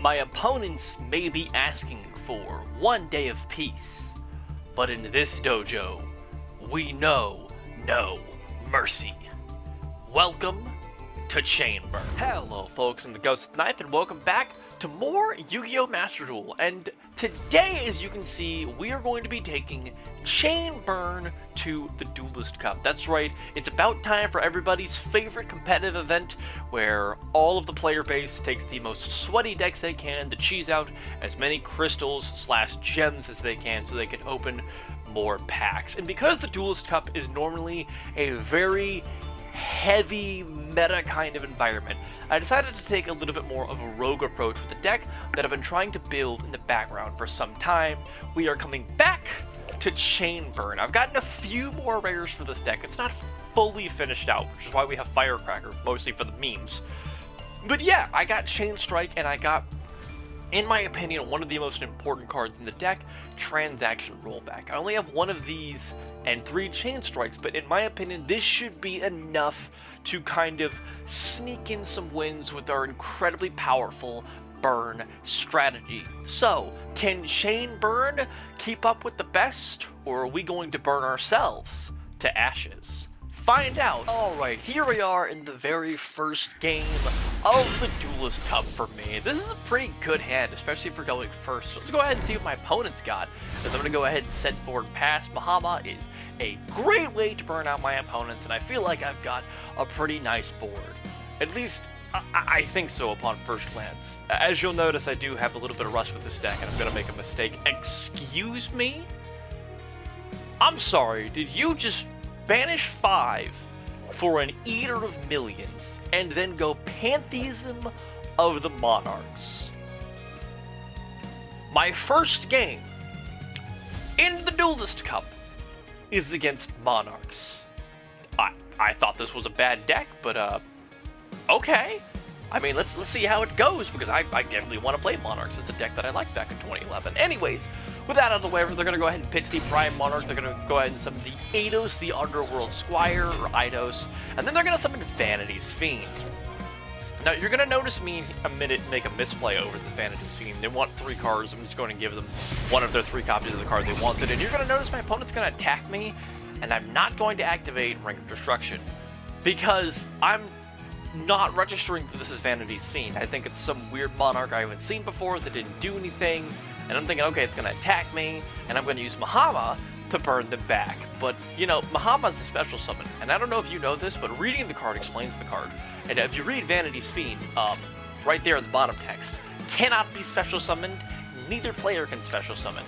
My opponents may be asking for one day of peace, but in this dojo, we know no mercy. Welcome to Chainburn. Hello folks, I'm the Ghost Knife, and welcome back to more Yu-Gi-Oh! Master Duel. And today, as you can see, we are going to be taking Chainburn to the Duelist Cup. That's right, it's about time for everybody's favorite competitive event, where all of the player base takes the most sweaty decks they can to cheese out as many crystals / gems as they can so they can open more packs. And because the Duelist Cup is normally a very heavy meta kind of environment, I decided to take a little bit more of a rogue approach with the deck that I've been trying to build in the background for some time. We are coming back to Chainburn. I've gotten a few more rares for this deck. It's not fully finished out, which is why we have Firecracker, mostly for the memes. But yeah, I got Chain Strike, and I got, in my opinion, one of the most important cards in the deck, Transaction Rollback. I only have one of these and 3 Chain Strikes, but in my opinion, this should be enough to kind of sneak in some wins with our incredibly powerful burn strategy. So, can Chainburn keep up with the best, or are we going to burn ourselves to ashes? Find out. Alright, here we are in the very first game of the Duelist Cup for me. This is a pretty good hand, especially for going first. So let's go ahead and see what my opponent's got. As I'm going to go ahead and set board pass. Mahama is a great way to burn out my opponents, and I feel like I've got a pretty nice board. At least, I think so upon first glance. As you'll notice, I do have a little bit of rust with this deck, and I'm going to make a mistake. Excuse me? I'm sorry, did you just banish 5 for an Eater of Millions, and then go Pantheism of the Monarchs? My first game in the Duelist Cup is against Monarchs. I thought this was a bad deck, but okay. I mean, let's see how it goes, because I definitely want to play Monarchs. It's a deck that I liked back in 2011. Anyways, with that out of the way, they're going to go ahead and pitch the Prime Monarch. They're going to go ahead and summon the Eidos, the Underworld Squire, or Eidos, and then they're going to summon Vanity's Fiend. Now, you're going to notice me a minute make a misplay over the Vanity's Fiend. They want 3 cards. I'm just going to give them one of their 3 copies of the card they wanted, and you're going to notice my opponent's going to attack me, and I'm not going to activate Ring of Destruction, because I'm not registering that this is Vanity's Fiend. I think it's some weird monarch I haven't seen before that didn't do anything, and I'm thinking, okay, it's going to attack me, and I'm going to use Mahama to burn them back. But, you know, Mahama's a special summon, and I don't know if you know this, but reading the card explains the card. And if you read Vanity's Fiend, right there in the bottom text, cannot be special summoned, neither player can special summon.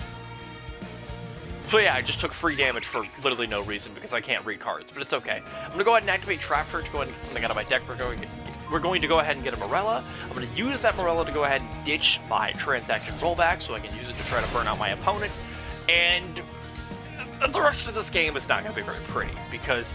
So yeah, I just took free damage for literally no reason because I can't read cards, but it's okay. I'm going to go ahead and activate Trapper to go ahead and get something out of my deck. We're going to go ahead and get a Morella. I'm going to use that Morella to go ahead and ditch my Transaction Rollback so I can use it to try to burn out my opponent. And the rest of this game is not going to be very pretty because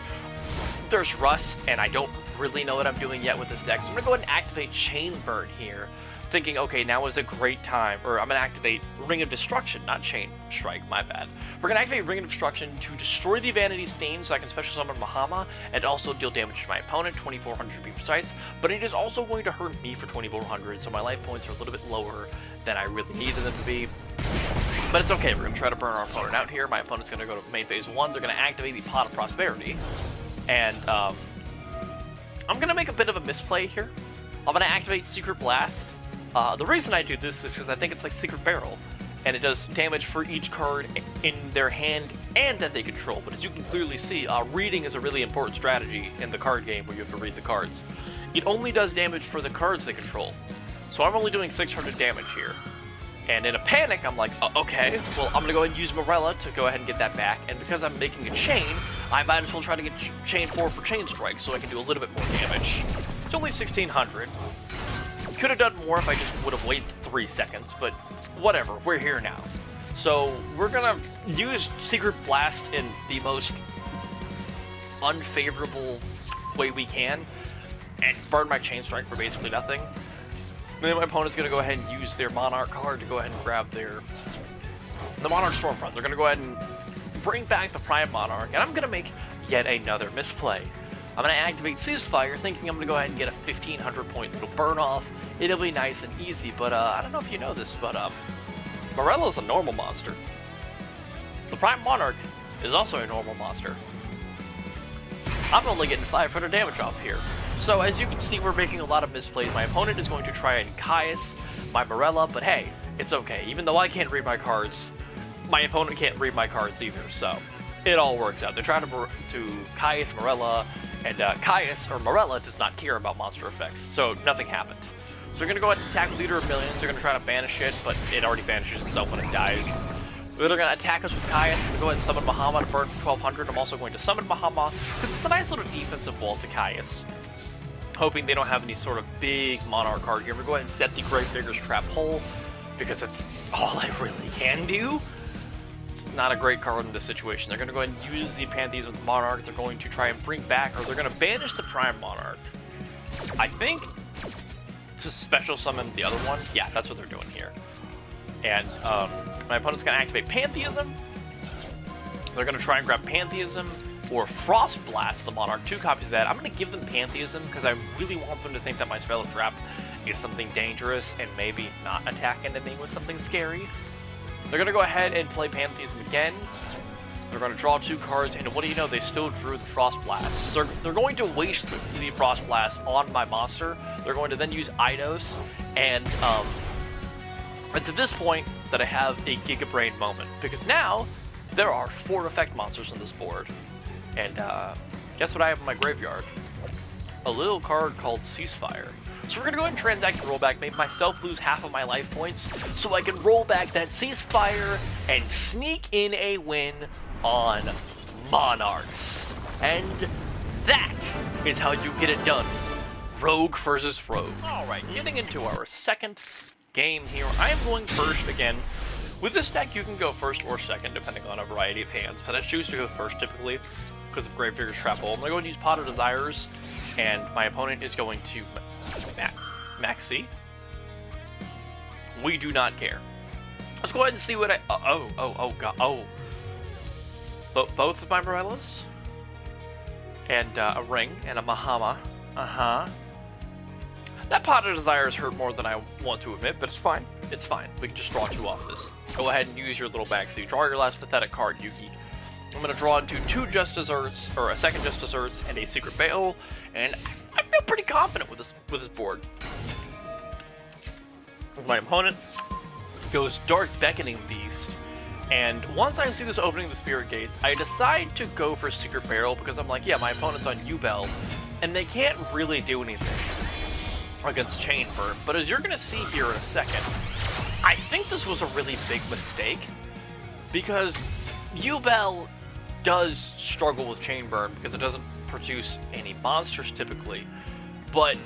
there's rust and I don't really know what I'm doing yet with this deck. So I'm going to go ahead and activate Chainburn here, thinking, okay, now is a great time, or I'm going to activate Ring of Destruction, not Chain Strike, my bad. We're going to activate Ring of Destruction to destroy the Vanity's Fiend so I can special summon Mahama and also deal damage to my opponent, 2,400 to be precise, but it is also going to hurt me for 2,400, so my life points are a little bit lower than I really needed them to be. But it's okay, we're going to try to burn our opponent out here. My opponent's going to go to main phase 1, they're going to activate the Pot of Prosperity, and I'm going to make a bit of a misplay here. I'm going to activate Secret Blast. The reason I do this is because I think it's like Secret Barrel, and it does damage for each card in their hand and that they control. But as you can clearly see, reading is a really important strategy in the card game where you have to read the cards. It only does damage for the cards they control, so I'm only doing 600 damage here. And in a panic, I'm like, okay, well, I'm going to go ahead and use Morella to go ahead and get that back, and because I'm making a chain, I might as well try to get chain 4 for Chain Strike so I can do a little bit more damage. It's only 1,600. Could have done more if I just would have waited 3 seconds, but whatever, we're here now. So we're gonna use Secret Blast in the most unfavorable way we can and burn my Chain Strike for basically nothing. And then my opponent's gonna go ahead and use their Monarch card to go ahead and grab the Monarch Stormfront. They're gonna go ahead and bring back the Prime Monarch, and I'm gonna make yet another misplay. I'm going to activate Ceasefire, thinking I'm going to go ahead and get a 1500 point little burn off. It'll be nice and easy, but I don't know if you know this, but Morella's a normal monster. The Prime Monarch is also a normal monster. I'm only getting 500 damage off here. So as you can see, we're making a lot of misplays. My opponent is going to try and Caius my Morella, but hey, it's okay. Even though I can't read my cards, my opponent can't read my cards either, so it all works out. They try to Caius Morella, and Caius, or Morella, does not care about monster effects, so nothing happened. So they're going to go ahead and attack Leader of Millions. They're going to try to banish it, but it already banishes itself when it dies. They're going to attack us with Caius. I'm going to go ahead and summon Bahama to burn for 1200. I'm also going to summon Bahama, because it's a nice little defensive wall to Caius. Hoping they don't have any sort of big Monarch card here. We're going to set the Gravedigger's Trap Hole, because it's all I really can do. It's not a great card in this situation. They're going to go ahead and use the Pantheism with Monarch. They're going to try and bring back, or they're going to banish the Prime Monarch. I think to special summon the other one. Yeah, that's what they're doing here. And my opponent's going to activate Pantheism. They're going to try and grab Pantheism or Frost Blast the Monarch. 2 copies of that. I'm going to give them Pantheism because I really want them to think that my Spell Trap is something dangerous and maybe not attack anything with something scary. They're going to go ahead and play Pantheism again. They're going to draw 2 cards, and what do you know? They still drew the Frost Blast. So they're going to waste the Frost Blast on my monster. They're going to then use Eidos, and it's at this point that I have a Giga Brain moment, because now there are 4 effect monsters on this board. And guess what I have in my graveyard? A little card called Ceasefire. So we're going to go ahead and transact the rollback, make myself lose half of my life points, so I can roll back that Ceasefire and sneak in a win on Monarchs. And that is how you get it done. Rogue versus Rogue. Alright, getting into our second game here. I am going first again. With this deck, you can go first or second, depending on a variety of hands, but I choose to go first typically because of Gravedigger's Trap Hole. I'm going to go and use Pot of Desires, and my opponent is going to Maxi. We do not care. Let's go ahead and see what I... Both of my Morellas, and a Ring, and a Mahama. That Pot of Desires hurt more than I want to admit, but it's fine. It's fine. We can just draw 2 off this. Go ahead and use your little backseat. Draw your last pathetic card, Yuki. I'm going to draw into 2 Just Desserts, or a second Just Desserts, and a Secret Bail, and I feel pretty confident with this board. My opponent goes Dark Beckoning Beast, and once I see this opening the Spirit Gates, I decide to go for Secret Barrel because I'm like, yeah, my opponent's on U-Bell, and they can't really do anything against Chainburn. But as you're going to see here in a second, I think this was a really big mistake because U-Bell does struggle with Chainburn because it doesn't produce any monsters typically, but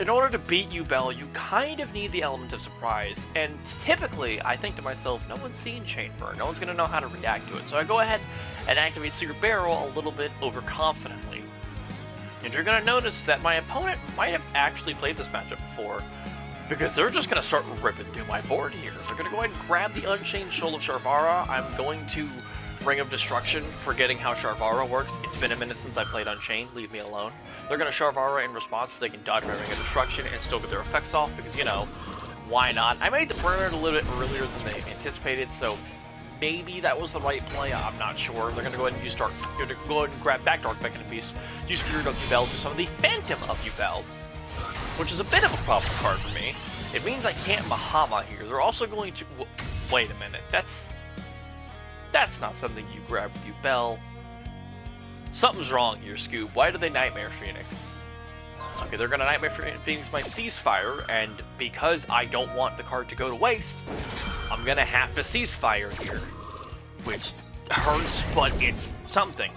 in order to beat U-Bell, you kind of need the element of surprise, and typically, I think to myself, no one's seen Chainburn, no one's going to know how to react to it, so I go ahead and activate Secret Barrel a little bit overconfidently. And you're going to notice that my opponent might have actually played this matchup before, because they're just going to start ripping through my board here. They're going to go ahead and grab the Unchained Soul of Sharvara. I'm going to Ring of Destruction, forgetting how Sharvara works. It's been a minute since I played Unchained, leave me alone. They're going to Sharvara in response so they can dodge my Ring of Destruction and still get their effects off, because, you know, why not? I made the burn a little bit earlier than they anticipated, so maybe that was the right play. I'm not sure. They're going to go ahead and use Dark. They're going to go ahead and grab back Dark Beckoning Beast, use Spirit of U-Bell to summon the Phantom of U-Bell, which is a bit of a problem card for me. It means I can't Bahama here. They're also going to... Wait a minute. That's not something you grab with U-Bell. Something's wrong here, Scoob. Why did they Nightmare Phoenix? Okay, they're going to Nightmare Phoenix my Ceasefire, and because I don't want the card to go to waste, I'm going to have to Ceasefire here, which hurts, but it's something.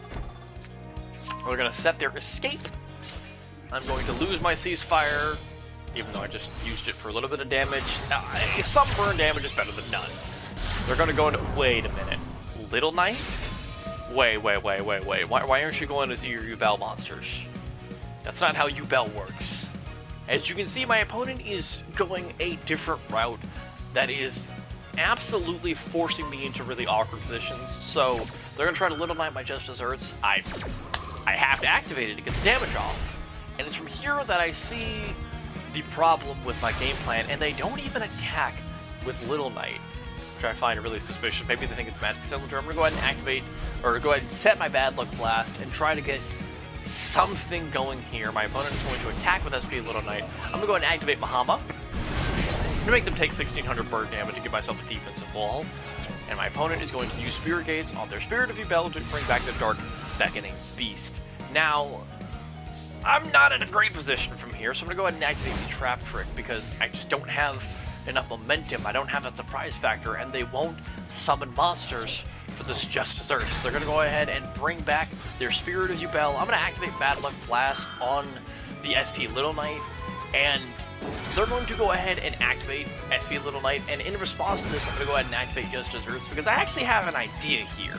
We're going to set their Escape. I'm going to lose my Ceasefire, even though I just used it for a little bit of damage. Some burn damage is better than none. They're going to go into... Wait a minute. Little Knight? Wait. Why aren't you going to your U-Bell monsters? That's not how U-Bell works. As you can see, my opponent is going a different route that is absolutely forcing me into really awkward positions. So they're going to try to Little Knight my Just Desserts. I have to activate it to get the damage off. And it's from here that I see the problem with my game plan, and they don't even attack with Little Knight, which I find really suspicious. Maybe they think it's Magic Cylinder. I'm going to go ahead and activate, or go ahead and set my Bad Luck Blast and try to get something going here. My opponent is going to attack with SP Little Knight. I'm going to go ahead and activate Mahama to make them take 1600 bird damage to give myself a defensive wall. And my opponent is going to use Spirit Gaze on their Spirit of Yubel to bring back the Dark Beckoning Beast. Now, I'm not in a great position from here, so I'm going to go ahead and activate the Trap Trick because I just don't have enough momentum. I don't have that surprise factor, and they won't summon monsters for this Just Desserts. So they're going to go ahead and bring back their Spirit of Yubel. I'm going to activate Bad Luck Blast on the SP Little Knight, and they're going to go ahead and activate SP Little Knight, and in response to this, I'm going to go ahead and activate Just Desserts because I actually have an idea here.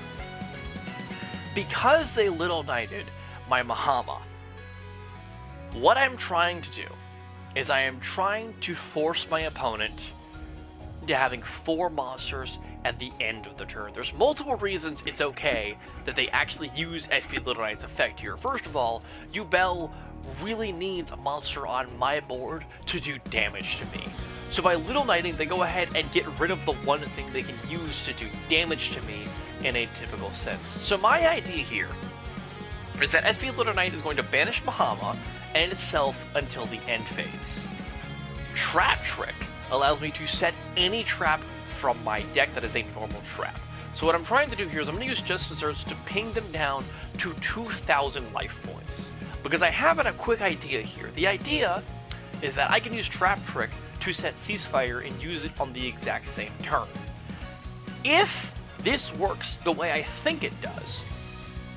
Because they Little Knighted my Mahama, what I'm trying to do is I am trying to force my opponent into having 4 monsters at the end of the turn. There's multiple reasons it's okay that they actually use SP Little Knight's effect here. First of all, Yubel really needs a monster on my board to do damage to me. So by Little Knighting, they go ahead and get rid of the one thing they can use to do damage to me in a typical sense. So my idea here is that SP Little Knight is going to banish Mahama and itself until the end phase. Trap Trick allows me to set any trap from my deck that is a normal trap. So what I'm trying to do here is I'm going to use Just Desserts to ping them down to 2,000 life points. Because I have a quick idea here. The idea is that I can use Trap Trick to set Ceasefire and use it on the exact same turn. If this works the way I think it does,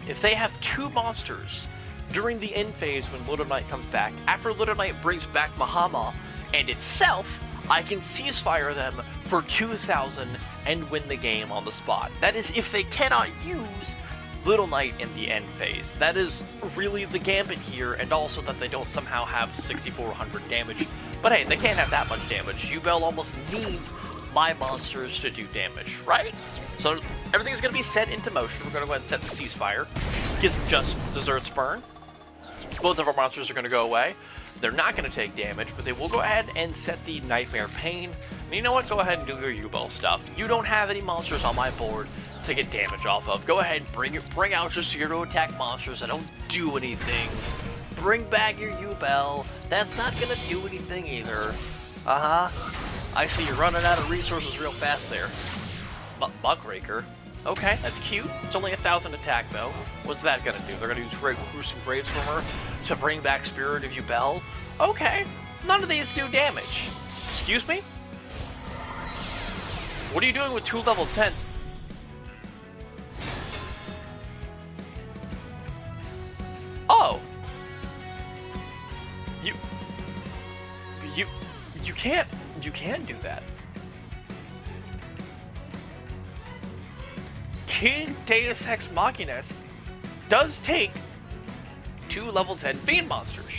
if they have 2 monsters during the end phase when Little Knight comes back, after Little Knight brings back Mahama and itself, I can Ceasefire them for 2,000 and win the game on the spot. That is if they cannot use Little Knight in the end phase. That is really the gambit here, and also that they don't somehow have 6,400 damage. But hey, they can't have that much damage. Yubel almost needs my monsters to do damage, right? So everything's going to be set into motion. We're going to go ahead and set the Ceasefire. Gives them Just Desserts burn. Both of our monsters are going to go away. They're not going to take damage, but they will go ahead and set the Nightmare Pain. And you know what? Go ahead and do your Yubel stuff. You don't have any monsters on my board to get damage off of. Go ahead, bring out your 0 attack monsters that don't do anything. Bring back your Yubel. That's not going to do anything either. I see you're running out of resources real fast there. Muckraker. Okay, that's cute. It's only 1,000 attack, though. What's that gonna do? They're gonna use Gruesome Graves from her to bring back Spirit of Yubel? Okay, none of these do damage. Excuse me? What are you doing with 2 level 10s? Oh! You can do that. King Deus Ex Machinas does take 2 level 10 Fiend monsters.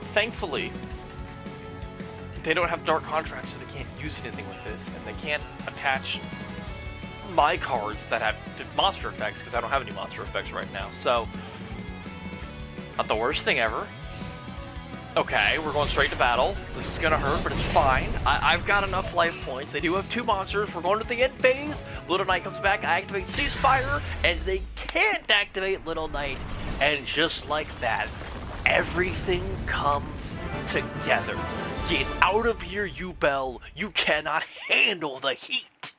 Thankfully, they don't have Dark Contracts, so they can't use anything with this, and they can't attach my cards that have monster effects, because I don't have any monster effects right now, so not the worst thing ever. Okay, we're going straight to battle. This is gonna hurt, but it's fine. I've got enough life points. They do have 2 monsters. We're going to the end phase. Little Knight comes back. I activate Ceasefire, and they can't activate Little Knight. And just like that, everything comes together. Get out of here, Yubel. You cannot handle the heat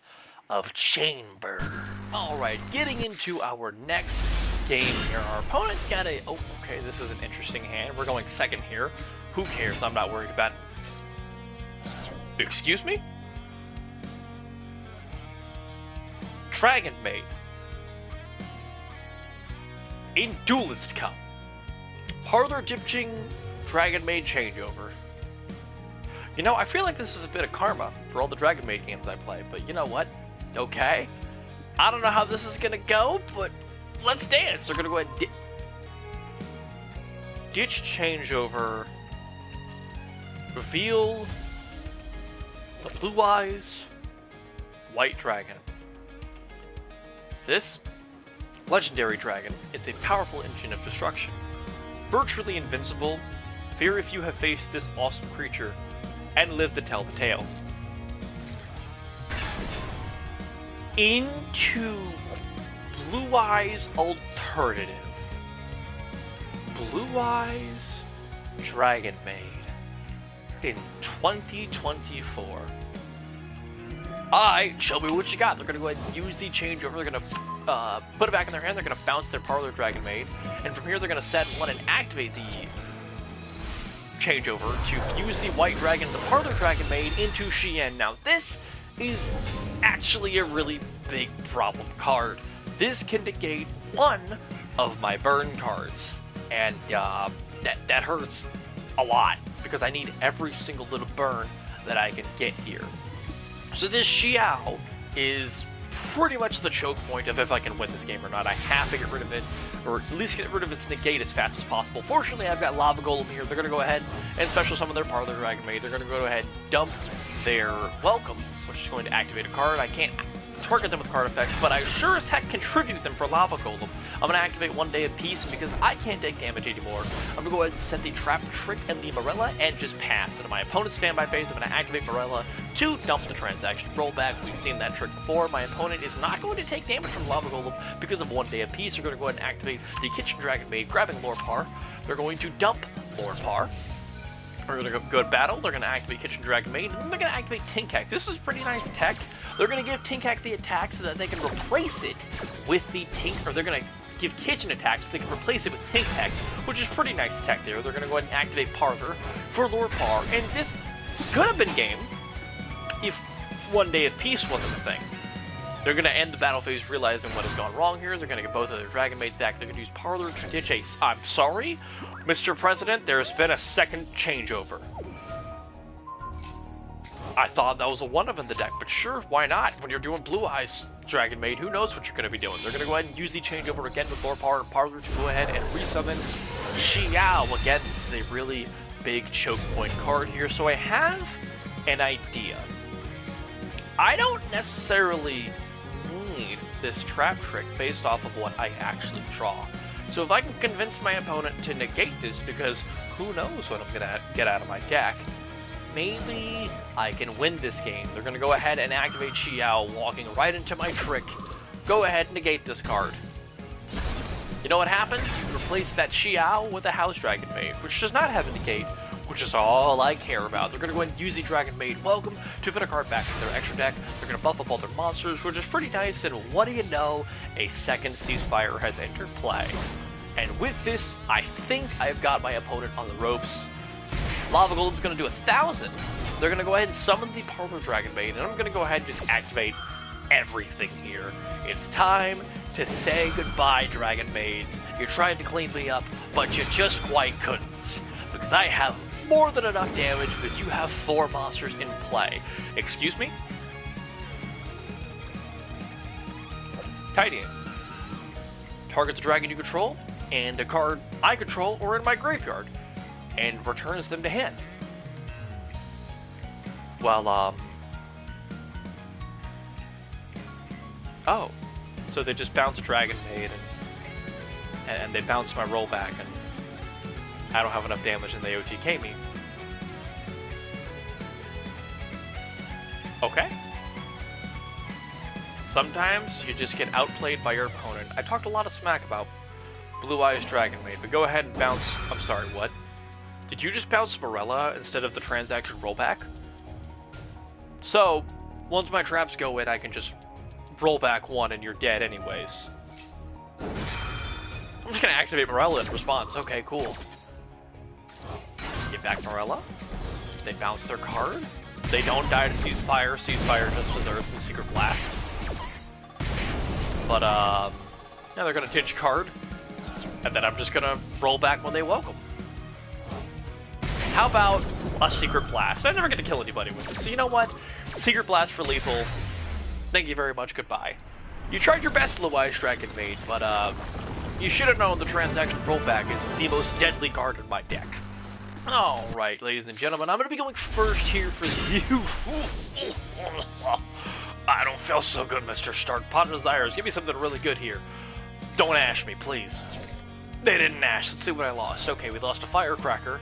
of Chamber. Alright, getting into our next game here. Our opponent's got a... Oh, okay, this is an interesting hand. We're going second here. Who cares? I'm not worried about it. Excuse me? Dragon Maid. In Duelist Cup. Parlor Dipching Dragon Maid changeover. You know, I feel like this is a bit of karma for all the Dragon Maid games I play, but you know what? Okay. I don't know how this is gonna go, but let's dance. They're gonna go ahead and ditch changeover. Reveal the Blue Eyes White Dragon. This legendary dragon is a powerful engine of destruction. Virtually invincible, fear if you have faced this awesome creature and lived to tell the tale. Into Blue Eyes Alternative. Blue Eyes Dragon Maid in 2024. Alright, show me what you got. They're going to go ahead and use the changeover. They're going to put it back in their hand. They're going to bounce their Parlor Dragon Maid. And from here, they're going to set one and activate the changeover to fuse the White Dragon, the Parlor Dragon Maid, into Shien. Now, this is actually a really big problem card. This can negate one of my burn cards. And that hurts a lot because I need every single little burn that I can get here. So this Xiao is pretty much the choke point of if I can win this game or not. I have to get rid of it, or at least get rid of its negate as fast as possible. Fortunately, I've got Lava Golem here. They're going to go ahead and special summon their Parlor Dragon Maid. They're going to go ahead and dump their Welcome, which is going to activate a card. I can't target them with card effects, but I sure as heck contributed them for Lava Golem. I'm going to activate One Day of Peace, and because I can't take damage anymore, I'm going to go ahead and set the Trap Trick and the Morella and just pass. And in my opponent's standby phase, I'm going to activate Morella to dump the transaction. Roll back, we've seen that trick before. My opponent is not going to take damage from Lava Golem because of One Day of Peace. They're going to go ahead and activate the Kitchen Dragon Maid, grabbing Lorpar. They're going to dump Lorpar. We're going to go to battle. They're going to activate Kitchen Dragon Maid, and then they're going to activate Tinkak. This is pretty nice tech. They're going to give Tinkak the attack so that they can replace it with the Tink, or they're going to give Kitchen attacks so they can replace it with Tinkak, which is pretty nice tech there. They're going to go ahead and activate Parlor for Lorpar, and this could have been game if One Day of Peace wasn't a thing. They're going to end the battle phase realizing what has gone wrong here. They're going to get both of their Dragon Maids back. They're going to use Parlor to ditch a... I'm sorry, Mr. President, there has been a second changeover. I thought that was a one-of in the deck, but sure, why not? When you're doing Blue Eyes Dragon Maid, who knows what you're going to be doing. They're going to go ahead and use the changeover again with Lorpar and Parlor to go ahead and resummon Xiao. Again, this is a really big choke point card here, so I have an idea. I don't necessarily need this Trap Trick based off of what I actually draw. So if I can convince my opponent to negate this, because who knows what I'm going to get out of my deck, maybe I can win this game. They're going to go ahead and activate Xiao, walking right into my trick. Go ahead and negate this card. You know what happens? You replace that Xiao with a House Dragon Maid, which does not have a negate, which is all I care about. They're going to go ahead and use the Dragon Maid Welcome to put a card back in their extra deck. They're going to buff up all their monsters, which is pretty nice, and what do you know? A second Ceasefire has entered play. And with this, I think I've got my opponent on the ropes. Lava Golem's going to do 1,000. They're going to go ahead and summon the Parlor Dragon Maid, and I'm going to go ahead and just activate everything here. It's time to say goodbye, Dragon Maids. You tried to clean me up, but you just quite couldn't. Because I have more than enough damage because you have 4 monsters in play. Excuse me? Tidying. Targets a dragon you control, and a card I control or in my graveyard, and returns them to hand. Well, oh. So they just bounce a Dragon Maid, and they bounce my rollback, and I don't have enough damage and they OTK me. Okay. Sometimes you just get outplayed by your opponent. I talked a lot of smack about Blue Eyes Dragon Maid, but go ahead and bounce... I'm sorry, what? Did you just bounce Morella instead of the transaction rollback? So, once my traps go in, I can just roll back 1 and you're dead anyways. I'm just gonna activate Morella in response. Okay, cool. Get back Morella. They bounce their card. They don't die to Ceasefire. Ceasefire just deserves the Secret Blast. But, yeah, they're gonna ditch card. And then I'm just gonna roll back when they welcome. How about a Secret Blast? I never get to kill anybody with it, so you know what? Secret Blast for lethal. Thank you very much, goodbye. You tried your best, Blue Eyes Dragon Maid, but, you should have known the transaction rollback is the most deadly card in my deck. Alright, ladies and gentlemen, I'm going to be going first here for you. I don't feel so good, Mr. Stark. Pot of Desires, give me something really good here. Don't ash me, please. They didn't ash. Let's see what I lost. Okay, we lost a Firecracker.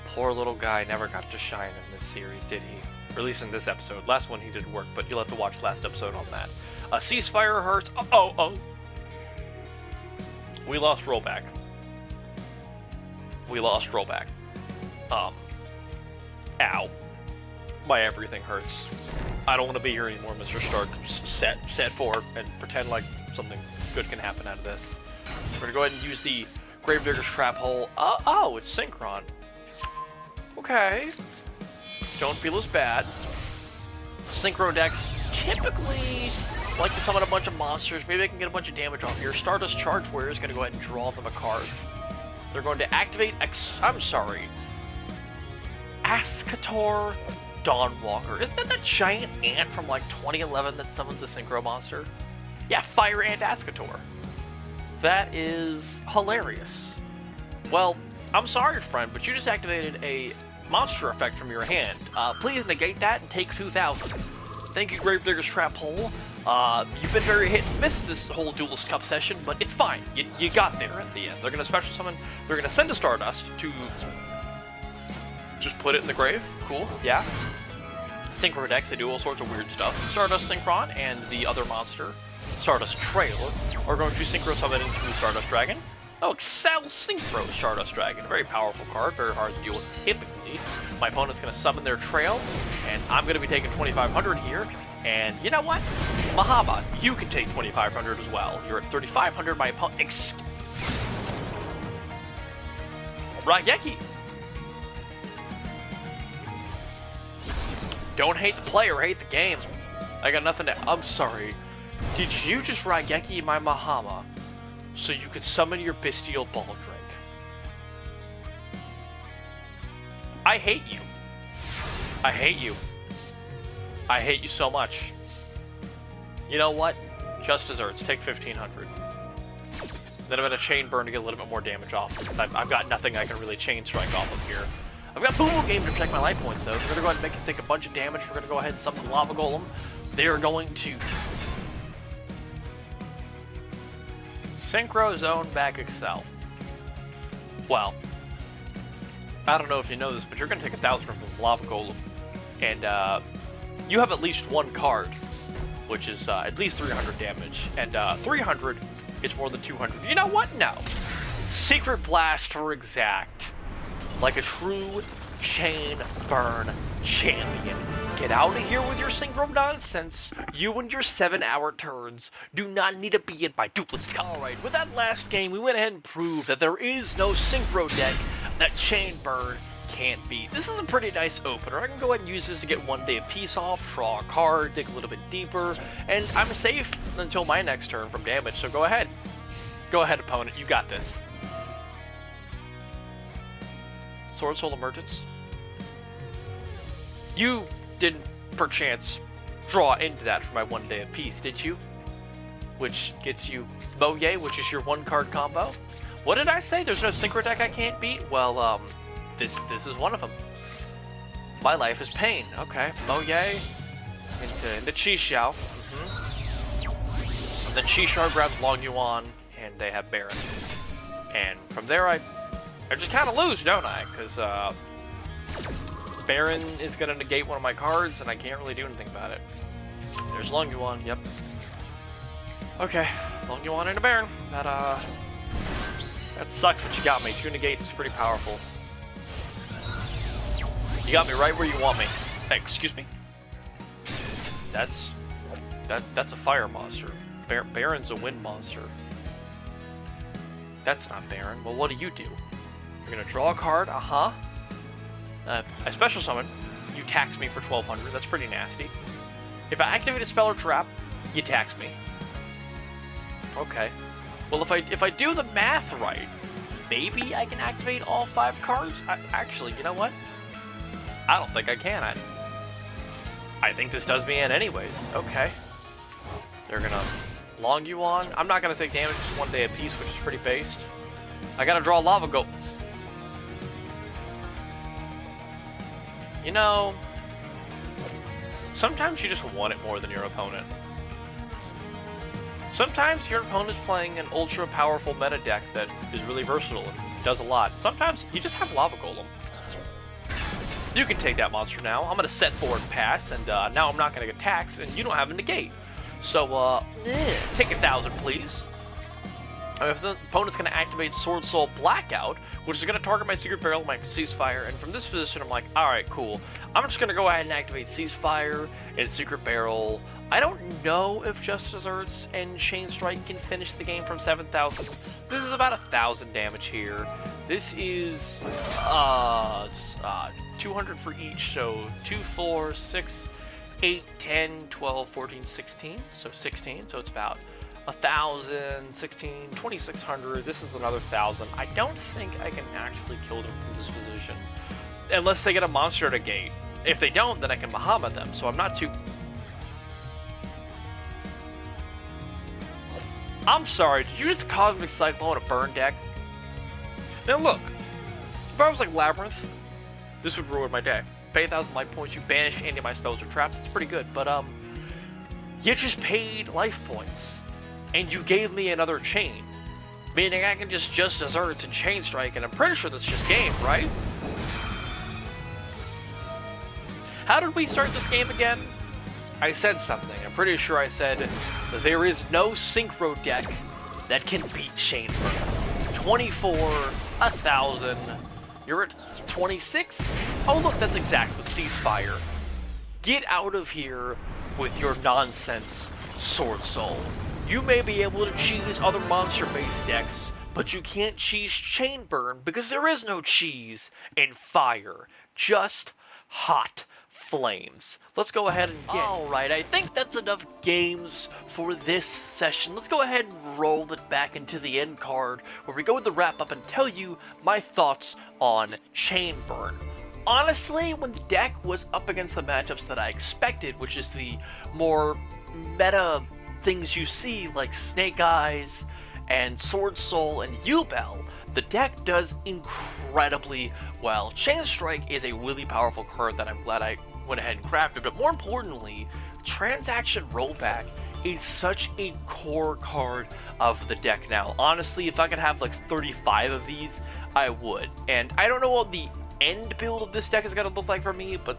Poor little guy never got to shine in this series, did he? Or at least in this episode. Last one he did work, but you'll have to watch last episode on that. A Ceasefire hurts. Oh. We lost Rollback. Ow. My everything hurts. I don't want to be here anymore, Mr. Stark. Set forward and pretend like something good can happen out of this. We're gonna go ahead and use the Gravedigger's Trap Hole. Oh, it's Synchron. Okay. Don't feel as bad. Synchro decks typically like to summon a bunch of monsters. Maybe I can get a bunch of damage off here. Stardust Charge Warrior is gonna go ahead and draw them a card. They're going to activate Athkator Dawnwalker. Isn't that giant ant from like 2011 that summons a synchro monster? Yeah, Fire Ant Athkator. That is hilarious. Well, I'm sorry, friend, but you just activated a monster effect from your hand. Please negate that and take 2,000. Thank you, Gravedigger's Trap Hole. You've been very hit and miss this whole Duelist Cup session, but it's fine. You got there at the end. They're going to special summon. They're going to send a Stardust to just put it in the grave. Cool, yeah. Synchro decks, they do all sorts of weird stuff. Stardust Synchron and the other monster, Stardust Trail, are going to synchro summon into Stardust Dragon. Oh, Excel Synchro Stardust Dragon. Very powerful card, very hard to deal with typically. My opponent's going to summon their Trail, and I'm going to be taking 2,500 here. And you know what? Mahama, you can take 2,500 as well. You're at 3,500. My opponent... Raigeki. Don't hate the player, hate the game. I got nothing to... I'm sorry. Did you just Raigeki my Mahama so you could summon your Bestial Baldrick? I hate you. I hate you. I hate you so much. You know what? Just desserts. Take 1,500. Then I'm going to Chain Burn to get a little bit more damage off. I've got nothing I can really Chain Strike off of here. I've got Boom Boom Game to protect my life points, though. So we're going to go ahead and make it take a bunch of damage. We're going to go ahead and summon Lava Golem. They are going to Synchro Zone back Excel. Well, I don't know if you know this, but you're going to take 1,000 from Lava Golem. And you have at least one card, which is at least 300 damage. And 300 is more than 200. You know what? No. Secret Blast for exact. Like a true Chain Burn champion. Get out of here with your synchro nonsense. You and your 7-hour turns do not need to be in my Duelist Cup. Alright, with that last game, we went ahead and proved that there is no synchro deck that Chain Burn can't beat. This is a pretty nice opener. I can go ahead and use this to get one day of peace off, draw a card, dig a little bit deeper, and I'm safe until my next turn from damage, so go ahead. Go ahead, opponent. You got this. Sword Soul Emergence. You didn't, perchance, draw into that for my one day of peace, did you? Which gets you Moye, which is your one-card combo. What did I say? There's no synchro deck I can't beat? Well, this is one of them. My life is pain. Okay, Moye into Chi Xiao. And then Chi Xiao grabs Long Yuan, and they have Baron. And from there, I just kind of lose, don't I? Because Baron is going to negate one of my cards, and I can't really do anything about it. There's Long Yuan, yep. Okay, Long Yuan and a Baron. That sucks, but you got me. 2 negates is pretty powerful. You got me right where you want me. Hey, excuse me? That's a fire monster. Baron's a wind monster. That's not Baron. Well, what do? You're gonna draw a card, I special summon, you tax me for 1,200, that's pretty nasty. If I activate a spell or trap, you tax me. Okay. Well, if I do the math right, maybe I can activate all 5 cards? Actually, you know what? I don't think I can. I think this does me in anyways. Okay. They're gonna Long Yuan. I'm not gonna take damage, just one day of peace, which is pretty based. I gotta draw Lava Go. You know, Sometimes you just want it more than your opponent. Sometimes your opponent's playing an ultra powerful meta deck that is really versatile and does a lot. Sometimes you just have Lava Golem. You can take that monster now. I'm going to set forward pass, and now I'm not going to get taxed, and you don't have a negate. So, take 1,000, please. If the opponent's going to activate Sword Soul Blackout, which is going to target my Secret Barrel, my Ceasefire, and from this position, I'm like, alright, cool. I'm just going to go ahead and activate Ceasefire and Secret Barrel. I don't know if Just Desserts and Chain Strike can finish the game from 7,000. This is about 1,000 damage here. This is 200 for each, so 2, 4, 6, 8, 10, 12, 14, 16. So 16, so it's about 1,000, 16, 2,600. This is another 1,000. I don't think I can actually kill them from this position. Unless they get a monster to gate. If they don't, then I can Bahamut them, so I'm not too... I'm sorry, did you just Cosmic Cyclone a burn deck? Now look, if I was like Labyrinth, this would ruin my deck. Pay 1,000 life points, you banish any of my spells or traps, it's pretty good, but you just paid life points, and you gave me another chain, meaning I can just Desserts and Chain Strike, and I'm pretty sure that's just game, right? How did we start this game again? I said something. I'm pretty sure I said there is no Synchro deck that can beat Chainburn. 24, 1,000. You're at 26? Oh look, that's exact with Ceasefire. Get out of here with your nonsense, Sword Soul. You may be able to cheese other monster-based decks, but you can't cheese Chainburn because there is no cheese in fire. Just hot flames. Let's go ahead and get... Alright, I think that's enough games for this session. Let's go ahead and roll it back into the end card, where we go with the wrap-up and tell you my thoughts on Chainburn. Honestly, when the deck was up against the matchups that I expected, which is the more meta things you see, like Snake Eyes and Sword Soul and Yubel, the deck does incredibly well. Chain Strike is a really powerful card that I'm glad I went ahead and crafted, but more importantly, Transaction Rollback is such a core card of the deck now. Honestly, if I could have like 35 of these, I would. And I don't know what the end build of this deck is going to look like for me, but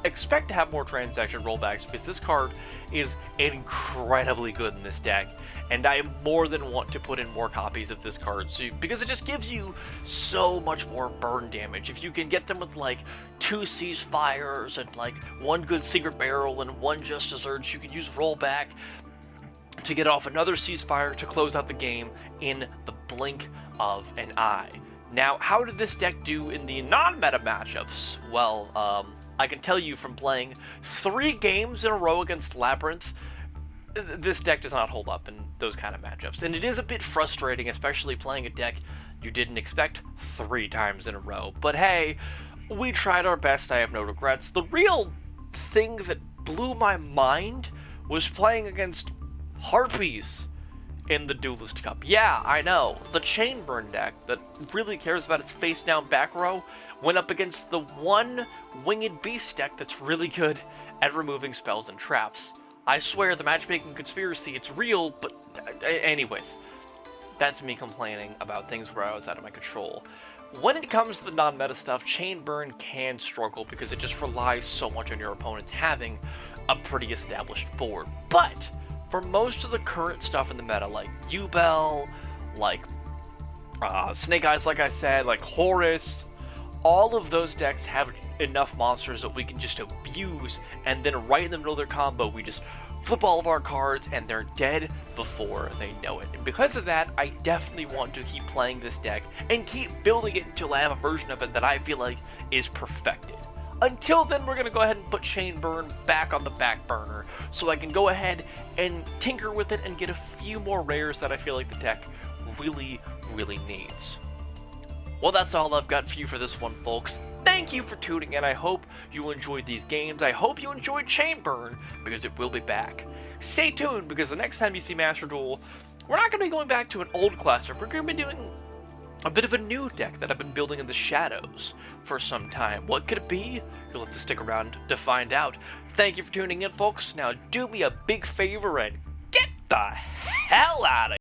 expect to have more Transaction Rollbacks because this card is incredibly good in this deck, and I more than want to put in more copies of this card because it just gives you so much more burn damage. If you can get them with like 2 Ceasefires and like 1 good Secret Barrel and 1 Just Desserts, you can use Rollback to get off another Ceasefire to close out the game in the blink of an eye. Now, how did this deck do in the non-meta matchups? Well, I can tell you from playing 3 games in a row against Labyrinth, this deck does not hold up in those kind of matchups. And it is a bit frustrating, especially playing a deck you didn't expect 3 times in a row. But hey, we tried our best, I have no regrets. The real thing that blew my mind was playing against Harpies in the Duelist Cup. Yeah, I know, the Chainburn deck that really cares about its face-down back row went up against the one Winged Beast deck that's really good at removing spells and traps. I swear the matchmaking conspiracy, it's real, but anyways, that's me complaining about things where I was out of my control. When it comes to the non-meta stuff, Chainburn can struggle because it just relies so much on your opponents having a pretty established board. But for most of the current stuff in the meta, like Yubel, like Snake Eyes, like I said, like Horus, all of those decks have enough monsters that we can just abuse, and then right in the middle of their combo, we just flip all of our cards, and they're dead before they know it. And because of that, I definitely want to keep playing this deck, and keep building it until I have a version of it that I feel like is perfected. Until then, we're going to go ahead and put Chainburn back on the back burner, so I can go ahead and tinker with it and get a few more rares that I feel like the deck really, really needs. Well, that's all I've got for you for this one, folks. Thank you for tuning in. I hope you enjoyed these games. I hope you enjoyed Chainburn, because it will be back. Stay tuned, because the next time you see Master Duel, we're not going to be going back to an old classic. We're going to be doing a bit of a new deck that I've been building in the shadows for some time. What could it be? You'll have to stick around to find out. Thank you for tuning in, folks. Now do me a big favor and get the hell out of here.